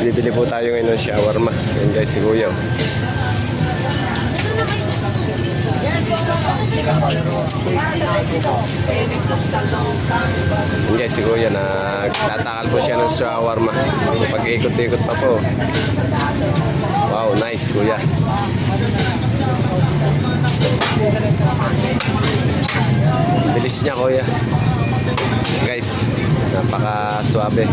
bibili po tayo ngayon ng shawarma. Yan guys, si Kuya. Yan guys, si Kuya, nagtatakal po siya ng shawarma. Pag-ikot-ikot pa po. Wow, nice Kuya. Bilis niya Kuya. Guys, napaka-suabe.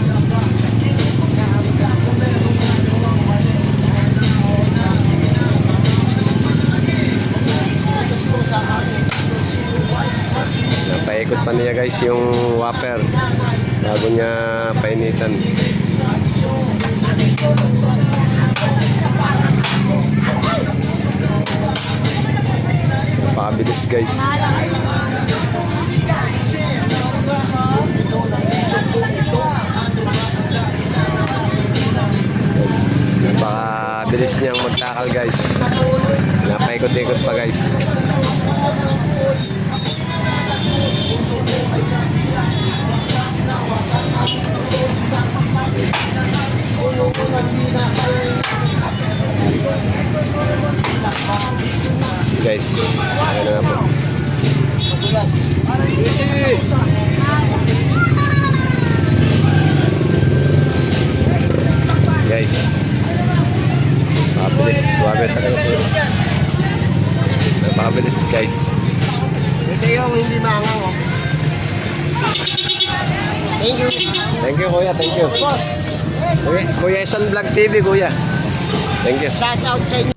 Napaikot pa niya guys yung wafer bago niya painitan. Napakabilis guys. Napakabilis niyang magtakal guys. Napaikot-ikot pa guys. Guys, ayan na po. Guys, mabilis, suwabe talaga po. Mabilis guys. Ito yung hindi maangang oh. Thank you. Thank you Kuya, thank you. Kuya Son Vlog TV Kuya. Thank you. Shout out sa inyo.